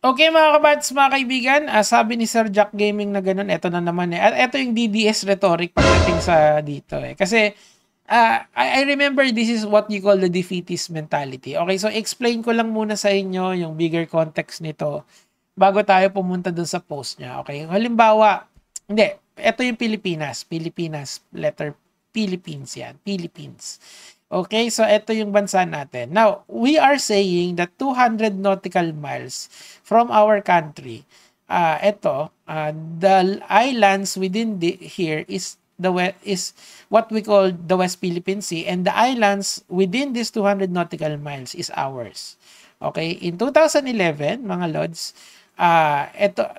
Okay mga kabats, mga kaibigan, sabi ni Sir Jack Gaming na ganun, eto na naman eh. At eto yung DDS rhetoric pagdating sa dito eh. Kasi I remember this is what you call the defeatist mentality. Okay, so explain ko lang muna sa inyo yung bigger context nito bago tayo pumunta dun sa post niya. Okay, halimbawa, hindi, eto yung Pilipinas. Pilipinas, letter Philippines yan. Philippines. Okay, so ito yung bansa natin. Now, we are saying that 200 nautical miles from our country, the islands within here is is what we call the West Philippine Sea, and the islands within this 200 nautical miles is ours. Okay, in 2011, mga lods,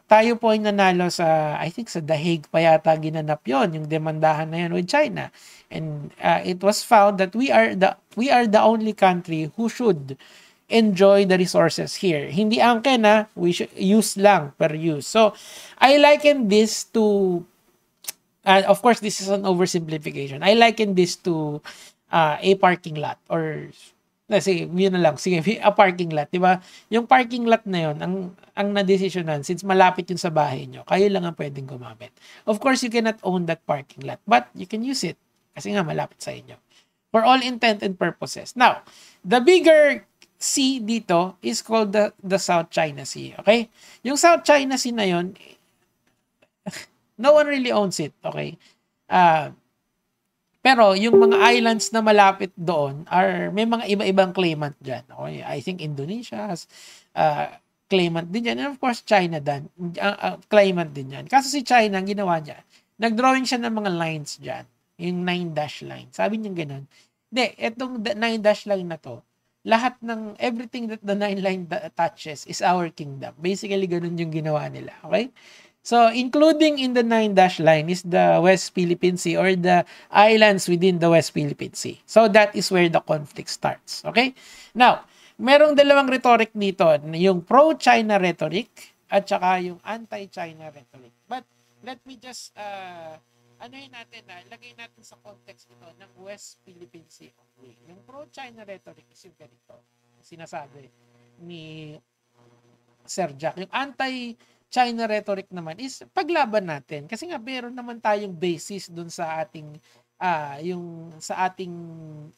tayo po ay nanalo sa, I think sa The Hague pa yata ginanap yon yung demandahan na yun with China. And it was found that we are the only country who should enjoy the resources here. Hindi angke na, we should use lang per use. So, I liken this to, of course, this is an oversimplification. I liken this to a parking lot or sige, yun na lang. Sige, a parking lot, di ba? Yung parking lot na yun, ang na-desisyonan, since malapit yun sa bahay nyo, kayo lang ang pwedeng gumamit. Of course, you cannot own that parking lot, but you can use it kasi nga malapit sa inyo. For all intent and purposes. Now, the bigger sea dito is called the South China Sea, okay? Yung South China Sea na yun, no one really owns it, okay? Pero yung mga islands na malapit doon may mga iba-ibang claimant dyan. Okay? I think Indonesia has claimant din dyan. And of course, China din. Claimant din dyan. Kaso si China, ang ginawa niya, nag-drawing siya ng mga lines dyan. Yung 9-dash line. Sabi niya ganun. Hindi, itong 9-dash line na to, lahat ng everything that the 9 line touches is our kingdom. Basically, ganun yung ginawa nila. Okay? So, including in the 9-dash line is the West Philippine Sea or the islands within the West Philippine Sea. So, that is where the conflict starts. Okay? Now, merong dalawang rhetoric dito. Yung pro-China rhetoric at saka yung anti-China rhetoric. But, let me just, lagay natin sa context ito ng West Philippine Sea. Okay. Yung pro-China rhetoric is yung ganito. Sinasabi ni Sir Jack. Yung anti-China rhetoric naman is paglaban natin. Kasi nga meron naman tayong basis dun sa ating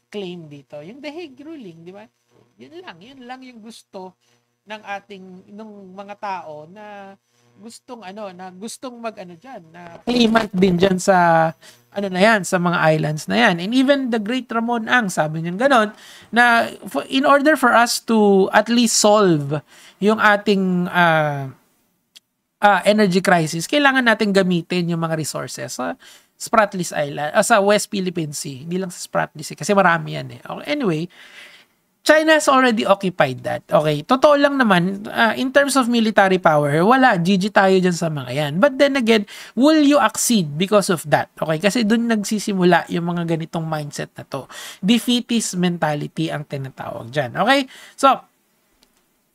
claim dito. Yung The Hague ruling, di ba? Yun lang yung gusto ng mga tao na gustong claimant din diyan sa sa mga islands na yan. And even the great Ramon Ang, sabi niya ganon, na in order for us to at least solve yung ating energy crisis, kailangan natin gamitin yung mga resources sa Spratlys Island, sa West Philippine Sea. Hindi lang sa Spratlys kasi marami yan eh. Okay, anyway, China has already occupied that. Okay, totoo lang naman, in terms of military power, wala, GG tayo dyan sa mga yan. But then again, will you accede because of that? Okay, kasi dun nagsisimula yung mga ganitong mindset na to. Defeatist mentality ang tinatawag dyan. Okay, so,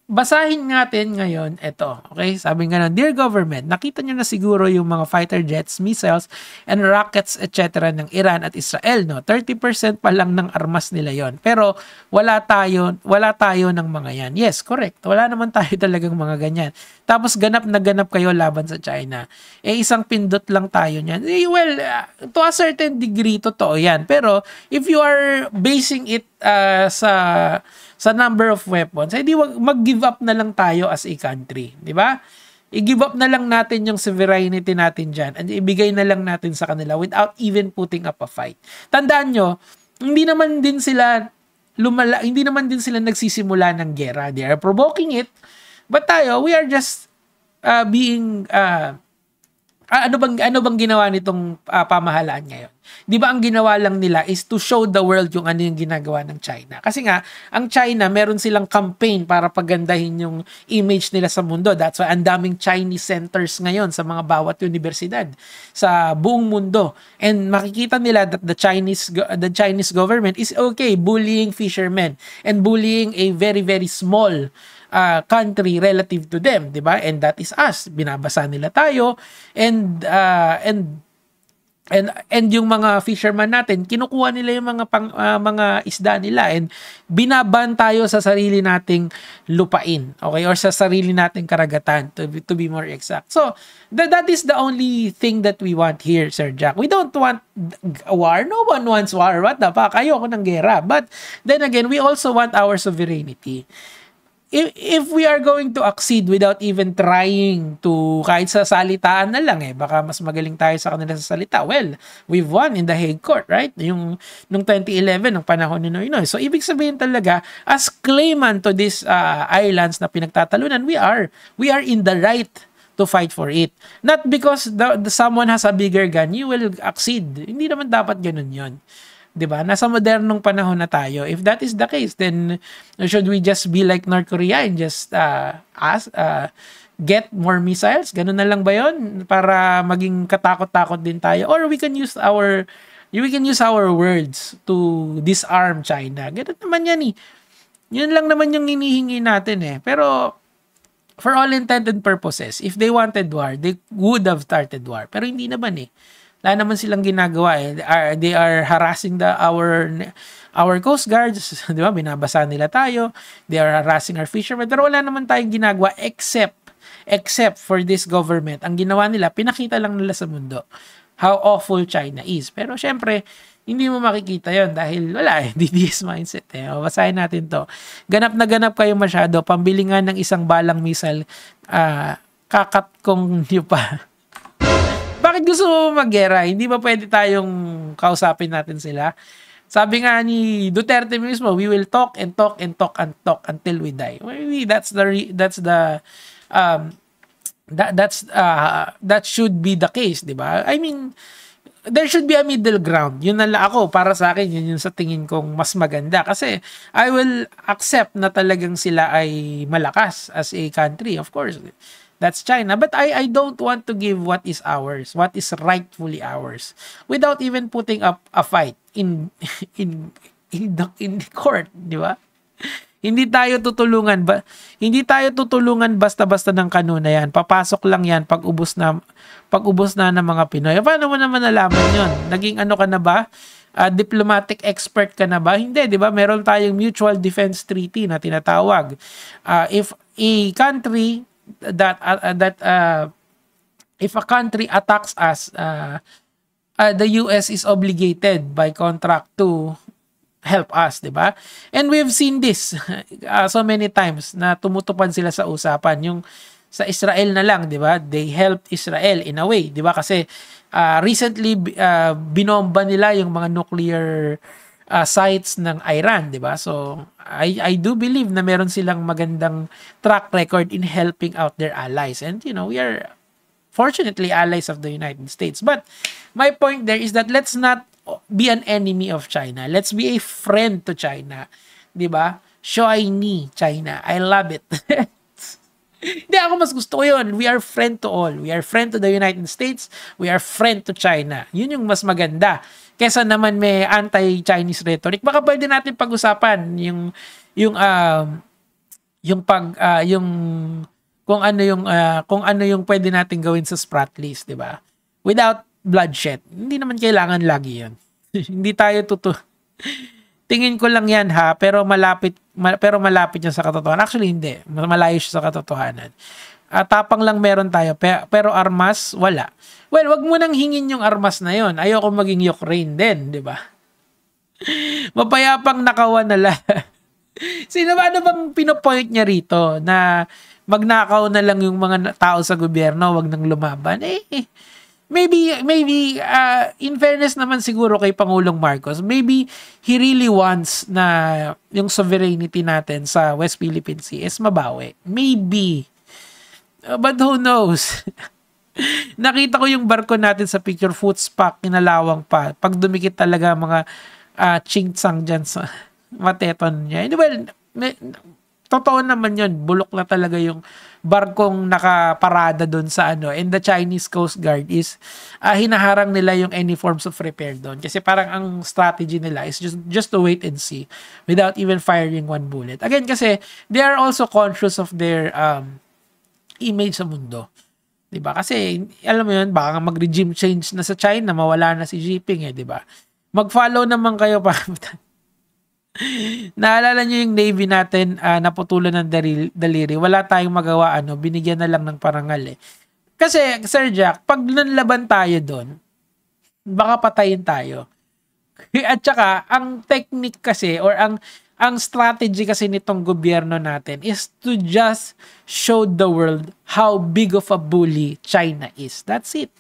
basahin natin ngayon ito. Okay? Sabi nga Dear Government, nakita nyo na siguro yung mga fighter jets, missiles, and rockets, etc. ng Iran at Israel. No? 30% pa lang ng armas nila yon. Pero wala tayo ng mga yan. Yes, correct. Wala naman tayo talagang mga ganyan. Tapos ganap na ganap kayo laban sa China. Isang pindot lang tayo niyan. Well, to a certain degree, totoo yan. Pero if you are basing it sa number of weapons, hindi mag-give up na lang tayo as a country, di ba? I-give up na lang natin yung sovereignty natin dyan and ibigay na lang natin sa kanila without even putting up a fight. Tandaan nyo, hindi naman din sila nagsisimula ng gera. They are provoking it, but tayo, we are just being ano bang ginawa nitong pamahalaan ngayon? 'Di ba ang ginawa lang nila is to show the world yung ano yung ginagawa ng China. Kasi nga ang China meron silang campaign para pagandahin yung image nila sa mundo. That's why ang daming Chinese centers ngayon sa mga bawat universidad sa buong mundo. And makikita nila that the Chinese government is okay bullying fishermen and bullying a very very small country relative to them, 'di ba? And that is us. Binabasa nila tayo and And yung mga fisherman natin, kinukuha nila yung mga isda nila, and binaban tayo sa sarili nating lupain, okay, or sa sarili nating karagatan, to be more exact. So that is the only thing that we want here, Sir Jack. We don't want a war. No one wants war. What the fuck? Ayoko ng gera. But then again, we also want our sovereignty. If we are going to accede without even trying to, kahit sa salitaan na lang, baka mas magaling tayo sa kanila sa salita. Well, we've won in the Hague Court, right? Nung 2011, ng panahon ni Noynoy. So, ibig sabihin talaga, as claimant to these islands na pinagtatalunan, we are in the right to fight for it. Not because someone has a bigger gun, you will accede. Hindi naman dapat ganun yun. 'Di ba? Nasa modernong panahon na tayo. If that is the case, then should we just be like North Korea and just get more missiles? Ganun na lang ba 'yon para maging katakot-takot din tayo? Or we can use our words to disarm China. Ganun naman 'yan eh. Yun lang naman yung hinihingi natin Pero for all intents and purposes, if they wanted war, they would have started war. Pero hindi naman Wala naman silang ginagawa They are harassing our coast guards, 'di ba? Binabasa nila tayo. They are harassing our fishermen. Pero wala naman tayong ginagawa except for this government. Ang ginawa nila, pinakita lang nila sa mundo how awful China is. Pero syempre, hindi mo makikita 'yon dahil wala DDS mindset Basahin natin 'to. Ganap na ganap kayo masyado. Pambili nga ng isang balang missile, kakat kong niyo pa. Bakit gusto mo maggera? Hindi ba pwede tayong kausapin natin sila? Sabi nga ni Duterte mismo, we will talk and talk and talk and talk until we die. Maybe that should be the case, 'di ba? I mean, there should be a middle ground. Yun na lang ako, para sa akin, yun yung sa tingin kong mas maganda. Kasi I will accept na talagang sila ay malakas as a country, of course. That's China. But I don't want to give what is ours, what is rightfully ours, without even putting up a fight in the court, di ba? Hindi tayo tutulungan basta-basta ng kanuna yan. Papasok lang yan pag ubos na ng mga Pinoy. Paano mo naman nalaman yun? Naging ano ka na ba? Diplomatic expert ka na ba? Hindi, di ba? Meron tayong Mutual Defense Treaty na tinatawag. If a country if a country attacks us, the US is obligated by contract to help us, 'di ba? And we've seen this so many times na tumutupad sila sa usapan. Yung sa Israel na lang, 'di ba? They helped Israel in a way, 'di ba? Kasi recently binomba nila yung mga nuclear sites ng Iran, 'di ba? So I do believe na meron silang magandang track record in helping out their allies, and we are fortunately allies of the United States. But my point there is that let's not be an enemy of China. Let's be a friend to China, 'di ba? Shoini China. I love it. Hindi, ako mas gusto ko yun. We are friend to all. We are friend to the United States. We are friend to China. Yun yung mas maganda. Kesa naman may anti-Chinese rhetoric. Baka pwede natin pag-usapan kung ano yung pwede natin gawin sa Sprat list, 'di ba? Without bloodshed. Hindi naman kailangan lagi 'yun. Hindi tayo tingin ko lang 'yan pero malapit yan sa katotohanan. Actually hindi, malayo siya sa katotohanan. Tapang lang meron tayo, pero armas wala. Well, wag mo nang hingin yung armas na 'yon. Ayoko maging Ukraine din, 'di ba? Mapayapang nakawan na lahat. Sino ba, ano bang pinopoint niya rito na magnakaw na lang yung mga tao sa gobyerno, wag nang lumaban? Maybe in fairness naman siguro kay Pangulong Marcos, maybe he really wants na yung sovereignty natin sa West Philippine Sea is mabawi. Maybe. But who knows? Nakita ko yung barko natin sa picture, footspack, inalawang pa. Pag dumikit talaga mga ching-tsang dyan sa mateton niya. Well, totoo naman yun. Bulok na talaga yung barkong nakaparada doon sa and the Chinese Coast Guard is hinaharang nila yung any forms of repair doon. Kasi parang ang strategy nila is just to wait and see without even firing one bullet. Again, kasi they are also conscious of their image sa mundo. 'Di ba? Kasi alam mo 'yun, baka mag-regime change na sa China, mawala na si Xi Jinping 'di ba? Mag-follow naman kayo pa. Naalala niyo yung Navy natin, naputulan ng daliri. Wala tayong magawa, binigyan na lang ng parangal eh. Kasi, Sir Jack, pag nanlaban tayo doon, baka patayin tayo. At saka, ang technique kasi, or ang strategy kasi nitong gobyerno natin is to just show the world how big of a bully China is. That's it.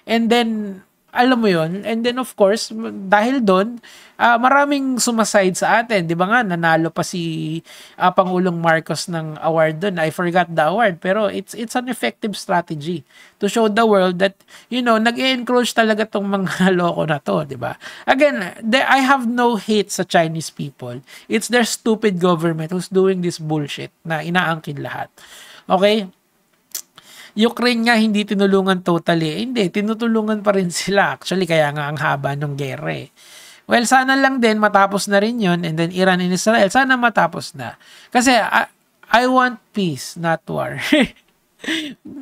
And then, alam mo yon, and then of course, dahil doon, maraming sumaside sa atin. Di ba nga, nanalo pa si Pangulong Marcos ng award doon. I forgot the award, pero it's an effective strategy to show the world that, nag-encourage talaga tong mga loko na to, di ba? Again, I have no hate sa Chinese people. It's their stupid government who's doing this bullshit na inaangkin lahat. Okay? Ukraine nga hindi tinulungan totally. Hindi, tinutulungan pa rin sila. Actually, kaya nga ang haba ng gera eh. Well, sana lang din matapos na rin yun. And then Iran and Israel, sana matapos na. Kasi I want peace, not war.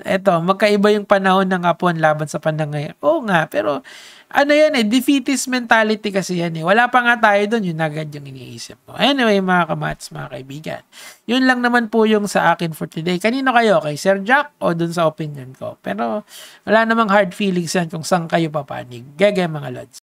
Eto, magkaiba yung panahon ng Hapon laban sa panahon ngayon. Oo nga, pero yan defeatist mentality kasi yan eh. Wala pa nga tayo doon, yun agad yung iniisip mo. Anyway, mga kamats, mga kaibigan. Yun lang naman po yung sa akin for today. Kanino kayo? Kay Sir Jack o dun sa opinion ko? Pero wala namang hard feelings yan kung saan kayo papanig. Gege mga lods.